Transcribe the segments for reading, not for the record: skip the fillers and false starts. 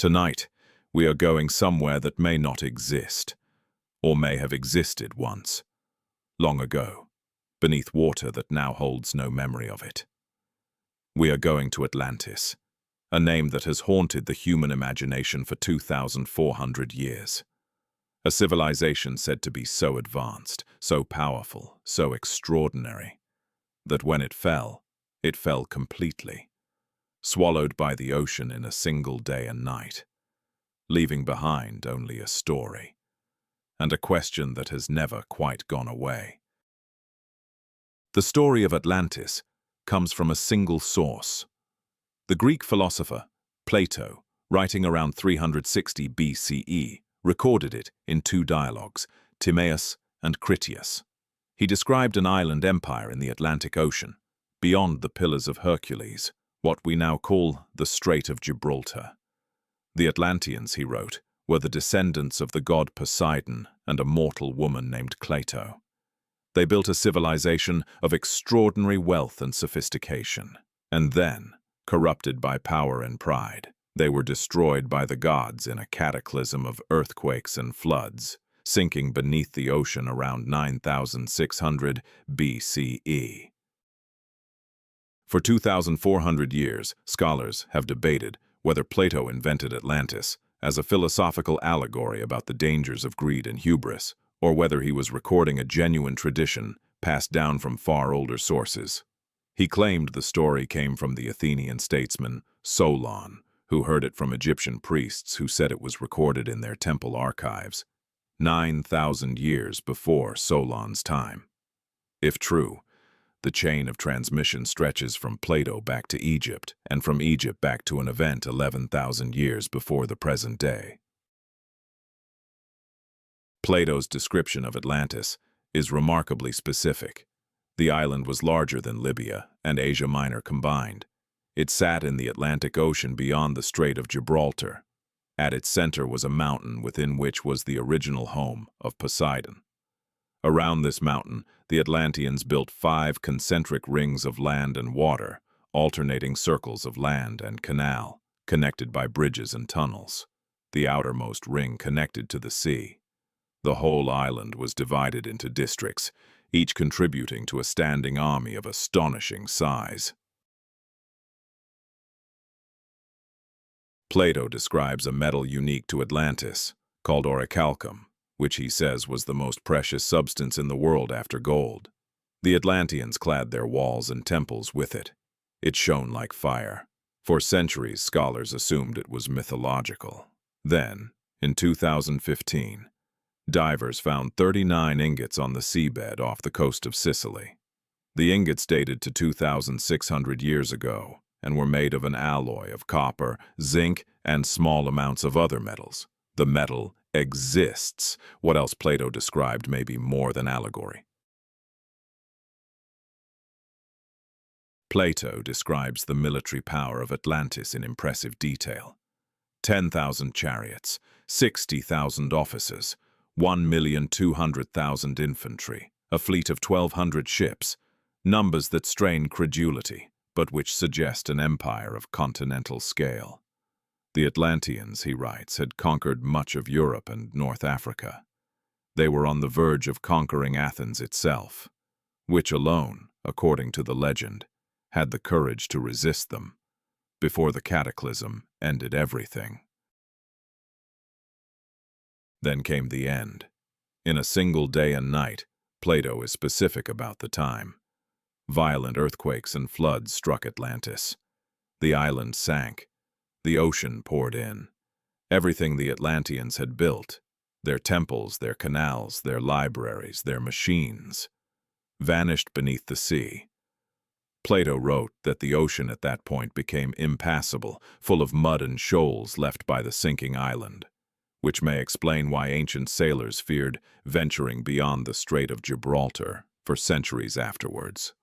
Tonight, we are going somewhere that may not exist, or may have existed once, long ago, beneath water that now holds no memory of it. We are going to Atlantis, a name that has haunted the human imagination for 2,400 years. A civilization said to be so advanced, so powerful, so extraordinary, that when it fell completely, swallowed by the ocean in a single day and night, leaving behind only a story, and a question that has never quite gone away. The story of Atlantis comes from a single source. The Greek philosopher, Plato, writing around 360 BCE, recorded it in two dialogues, Timaeus and Critias. He described an island empire in the Atlantic Ocean, beyond the Pillars of Hercules, what we now call the Strait of Gibraltar. The Atlanteans, he wrote, were the descendants of the god Poseidon and a mortal woman named Plato. They built a civilization of extraordinary wealth and sophistication, and then, corrupted by power and pride, they were destroyed by the gods in a cataclysm of earthquakes and floods, sinking beneath the ocean around 9,600 BCE. For 2,400 years, scholars have debated whether Plato invented Atlantis as a philosophical allegory about the dangers of greed and hubris, or whether he was recording a genuine tradition passed down from far older sources. He claimed the story came from the Athenian statesman Solon, who heard it from Egyptian priests who said it was recorded in their temple archives, 9,000 years before Solon's time. If true, the chain of transmission stretches from Plato back to Egypt, and from Egypt back to an event 11,000 years before the present day. Plato's description of Atlantis is remarkably specific. The island was larger than Libya and Asia Minor combined. It sat in the Atlantic Ocean beyond the Strait of Gibraltar. At its center was a mountain within which was the original home of Poseidon. Around this mountain, the Atlanteans built 5 concentric rings of land and water, alternating circles of land and canal, connected by bridges and tunnels. The outermost ring connected to the sea. The whole island was divided into districts, each contributing to a standing army of astonishing size. Plato describes a metal unique to Atlantis, called orichalcum, which he says was the most precious substance in the world after gold. The Atlanteans clad their walls and temples with it. It shone like fire. For centuries, scholars assumed it was mythological. Then, in 2015, divers found 39 ingots on the seabed off the coast of Sicily. The ingots dated to 2,600 years ago and were made of an alloy of copper, zinc, and small amounts of other metals. The metal exists. What else Plato described may be more than allegory. Plato describes the military power of Atlantis in impressive detail. 10,000 chariots, 60,000 officers, 1,200,000 infantry, a fleet of 1,200 ships, numbers that strain credulity, but which suggest an empire of continental scale. The Atlanteans, he writes, had conquered much of Europe and North Africa. They were on the verge of conquering Athens itself, which alone, according to the legend, had the courage to resist them, before the cataclysm ended everything. Then came the end. In a single day and night, Plato is specific about the time. Violent earthquakes and floods struck Atlantis. The island sank. The ocean poured in. Everything the Atlanteans had built, their temples, their canals, their libraries, their machines, vanished beneath the sea. Plato wrote that the ocean at that point became impassable, full of mud and shoals left by the sinking island, which may explain why ancient sailors feared venturing beyond the Strait of Gibraltar for centuries afterwards.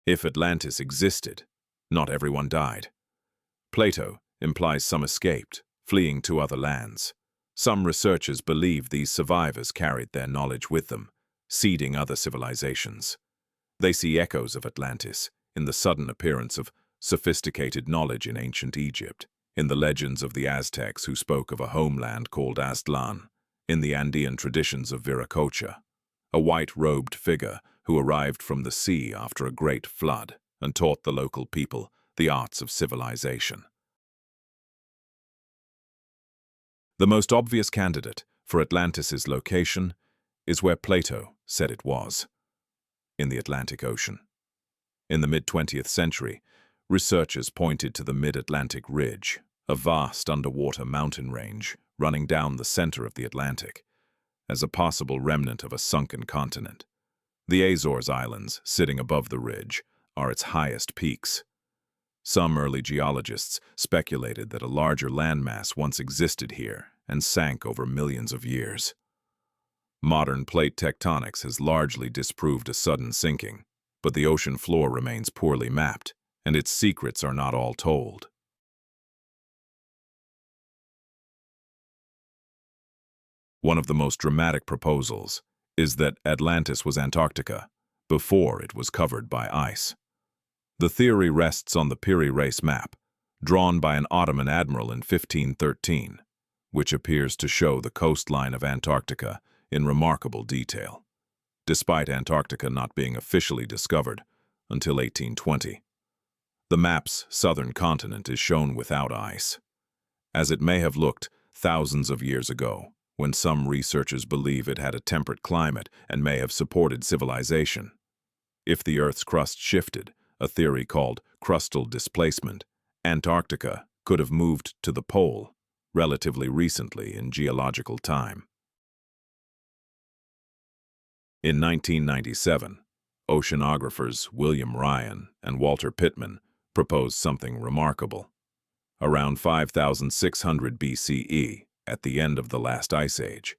If Atlantis existed, not everyone died. Plato implies some escaped, fleeing to other lands. Some researchers believe these survivors carried their knowledge with them, seeding other civilizations. They see echoes of Atlantis in the sudden appearance of sophisticated knowledge in ancient Egypt, in the legends of the Aztecs who spoke of a homeland called Aztlan, in the Andean traditions of Viracocha, a white-robed figure who arrived from the sea after a great flood and taught the local people the arts of civilization. The most obvious candidate for Atlantis's location is where Plato said it was, in the Atlantic Ocean. In the mid-20th century, researchers pointed to the Mid-Atlantic Ridge, a vast underwater mountain range running down the center of the Atlantic, as a possible remnant of a sunken continent. The Azores Islands, sitting above the ridge, are its highest peaks. Some early geologists speculated that a larger landmass once existed here and sank over millions of years. Modern plate tectonics has largely disproved a sudden sinking, but the ocean floor remains poorly mapped, and its secrets are not all told. One of the most dramatic proposals is that Atlantis was Antarctica before it was covered by ice. The theory rests on the Piri Reis map, drawn by an Ottoman admiral in 1513, which appears to show the coastline of Antarctica in remarkable detail, despite Antarctica not being officially discovered until 1820. The map's southern continent is shown without ice, as it may have looked thousands of years ago, when some researchers believe it had a temperate climate and may have supported civilization. If the Earth's crust shifted, a theory called crustal displacement, Antarctica could have moved to the pole relatively recently in geological time. In 1997, oceanographers William Ryan and Walter Pittman proposed something remarkable. Around 5,600 BCE, at the end of the last ice age,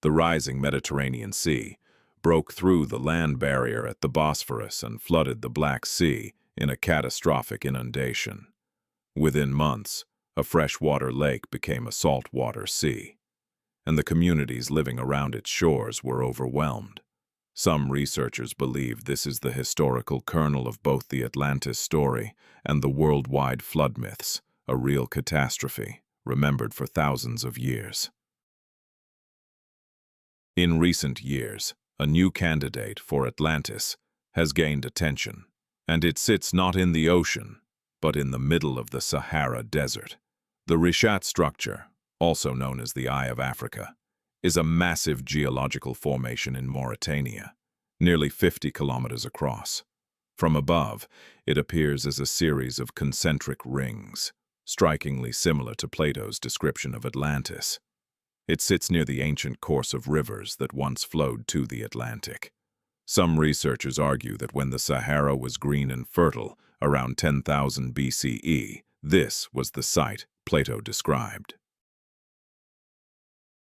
the rising Mediterranean Sea broke through the land barrier at the Bosphorus and flooded the Black Sea in a catastrophic inundation. Within months, a freshwater lake became a saltwater sea, and the communities living around its shores were overwhelmed. Some researchers believe this is the historical kernel of both the Atlantis story and the worldwide flood myths, a real catastrophe remembered for thousands of years. In recent years, a new candidate for Atlantis has gained attention, and it sits not in the ocean, but in the middle of the Sahara Desert. The Richat Structure, also known as the Eye of Africa, is a massive geological formation in Mauritania, nearly 50 kilometers across. From above, it appears as a series of concentric rings, strikingly similar to Plato's description of Atlantis. It sits near the ancient course of rivers that once flowed to the Atlantic. Some researchers argue that when the Sahara was green and fertile, around 10,000 BCE, this was the site Plato described.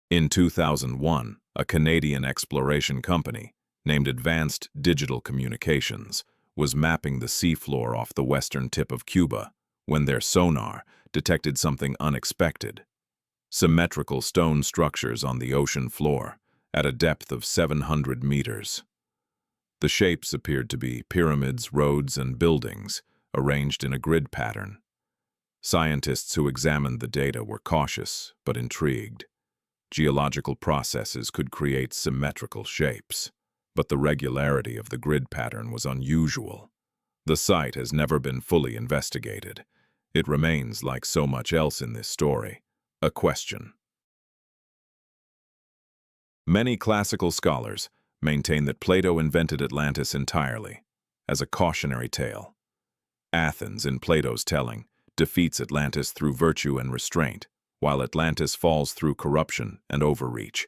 In 2001, a Canadian exploration company, named Advanced Digital Communications, was mapping the seafloor off the western tip of Cuba when their sonar detected something unexpected: symmetrical stone structures on the ocean floor at a depth of 700 meters. The shapes appeared to be pyramids, roads, and buildings arranged in a grid pattern. Scientists who examined the data were cautious but intrigued. Geological processes could create symmetrical shapes, but the regularity of the grid pattern was unusual. The site has never been fully investigated. It remains, like so much else in this story, a question. Many classical scholars maintain that Plato invented Atlantis entirely, as a cautionary tale. Athens, in Plato's telling, defeats Atlantis through virtue and restraint, while Atlantis falls through corruption and overreach.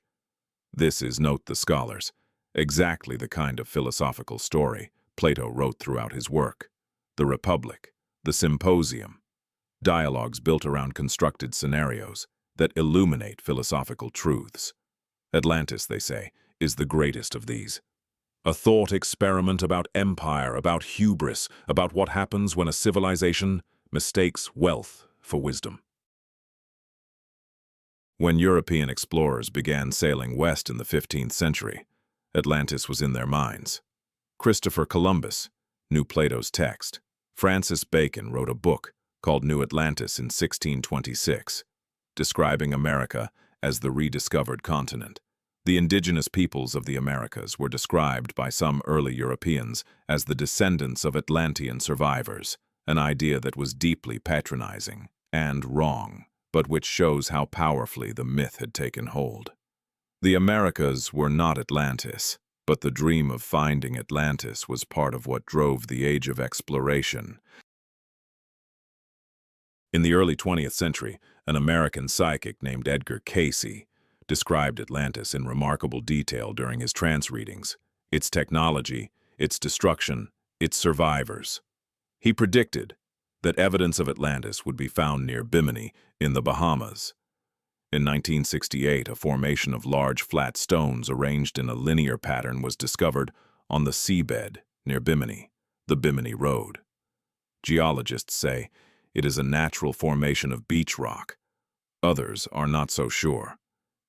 This is, note the scholars, exactly the kind of philosophical story Plato wrote throughout his work. The Republic, the Symposium, dialogues built around constructed scenarios that illuminate philosophical truths. Atlantis, they say, is the greatest of these. A thought experiment about empire, about hubris, about what happens when a civilization mistakes wealth for wisdom. When European explorers began sailing west in the 15th century, Atlantis was in their minds. Christopher Columbus knew Plato's text. Francis Bacon wrote a book called New Atlantis in 1626, describing America as the rediscovered continent. The indigenous peoples of the Americas were described by some early Europeans as the descendants of Atlantean survivors, an idea that was deeply patronizing and wrong, but which shows how powerfully the myth had taken hold. The Americas were not Atlantis, but the dream of finding Atlantis was part of what drove the age of exploration. In the early 20th century, an American psychic named Edgar Cayce described Atlantis in remarkable detail during his trance readings, its technology, its destruction, its survivors. He predicted that evidence of Atlantis would be found near Bimini in the Bahamas. In 1968, a formation of large flat stones arranged in a linear pattern was discovered on the seabed near Bimini, the Bimini Road. Geologists say it is a natural formation of beach rock. Others are not so sure.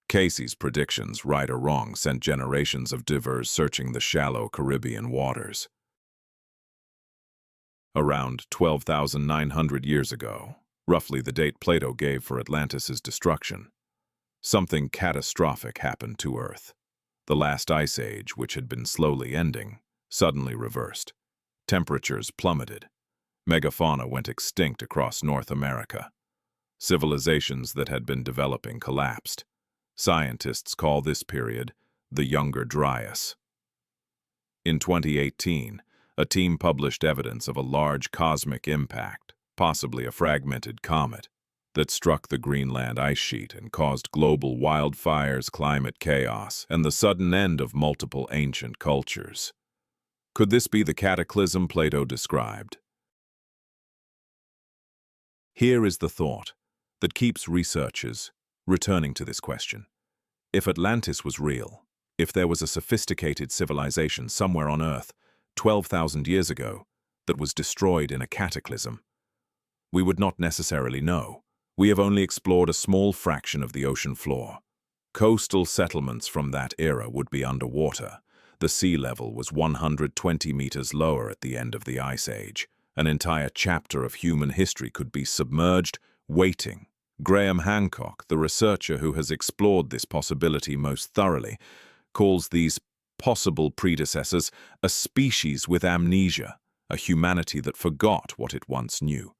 Cayce's predictions, right or wrong, sent generations of divers searching the shallow Caribbean waters. Around 12,900 years ago, roughly the date Plato gave for Atlantis's destruction, something catastrophic happened to Earth. The last ice age, which had been slowly ending, suddenly reversed. Temperatures plummeted. Megafauna went extinct across North America. Civilizations that had been developing collapsed. Scientists call this period the Younger Dryas. In 2018, a team published evidence of a large cosmic impact, possibly a fragmented comet, that struck the Greenland ice sheet and caused global wildfires, climate chaos, and the sudden end of multiple ancient cultures. Could this be the cataclysm Plato described? Here is the thought that keeps researchers returning to this question. If Atlantis was real, if there was a sophisticated civilization somewhere on Earth 12,000 years ago that was destroyed in a cataclysm, we would not necessarily know. We have only explored a small fraction of the ocean floor. Coastal settlements from that era would be underwater. The sea level was 120 meters lower at the end of the Ice Age. An entire chapter of human history could be submerged, waiting. Graham Hancock, the researcher who has explored this possibility most thoroughly, calls these possible predecessors a species with amnesia, a humanity that forgot what it once knew.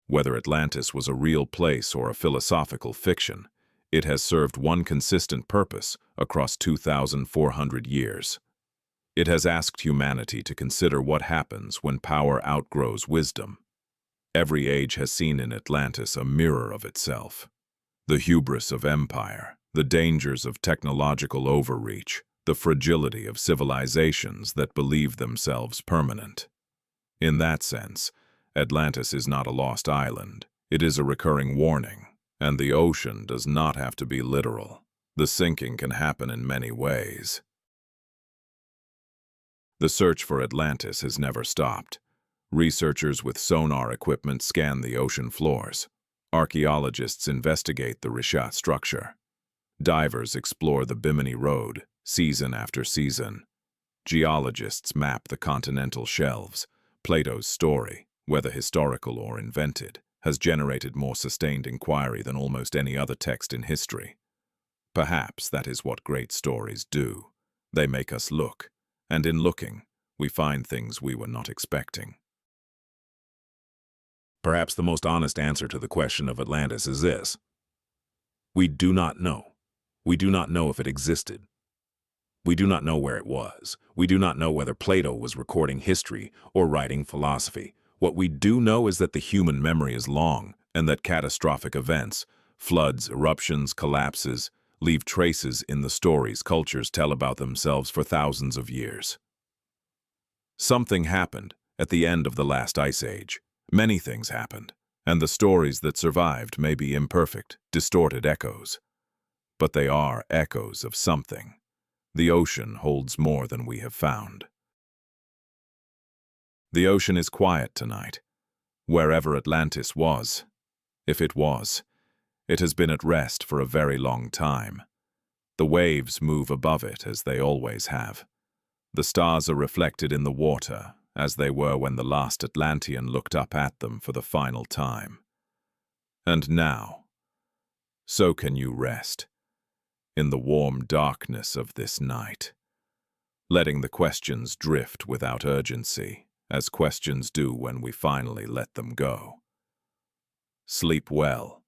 Whether Atlantis was a real place or a philosophical fiction, it has served one consistent purpose across 2,400 years. It has asked humanity to consider what happens when power outgrows wisdom. Every age has seen in Atlantis a mirror of itself. The hubris of empire, the dangers of technological overreach, the fragility of civilizations that believe themselves permanent. In that sense, Atlantis is not a lost island. It is a recurring warning, and the ocean does not have to be literal. The sinking can happen in many ways. The search for Atlantis has never stopped. Researchers with sonar equipment scan the ocean floors. Archaeologists investigate the Richat Structure. Divers explore the Bimini Road, season after season. Geologists map the continental shelves. Plato's story, whether historical or invented, has generated more sustained inquiry than almost any other text in history. Perhaps that is what great stories do. They make us look, and in looking, we find things we were not expecting. Perhaps the most honest answer to the question of Atlantis is this: we do not know. We do not know if it existed. We do not know where it was. We do not know whether Plato was recording history or writing philosophy. What we do know is that the human memory is long, and that catastrophic events, floods, eruptions, collapses, leave traces in the stories cultures tell about themselves for thousands of years. Something happened at the end of the last ice age. Many things happened, and the stories that survived may be imperfect, distorted echoes. But they are echoes of something. The ocean holds more than we have found. The ocean is quiet tonight. Wherever Atlantis was, if it was, it has been at rest for a very long time. The waves move above it as they always have. The stars are reflected in the water, as they were when the last Atlantean looked up at them for the final time. And now, so can you rest, in the warm darkness of this night, letting the questions drift without urgency, as questions do when we finally let them go. Sleep well,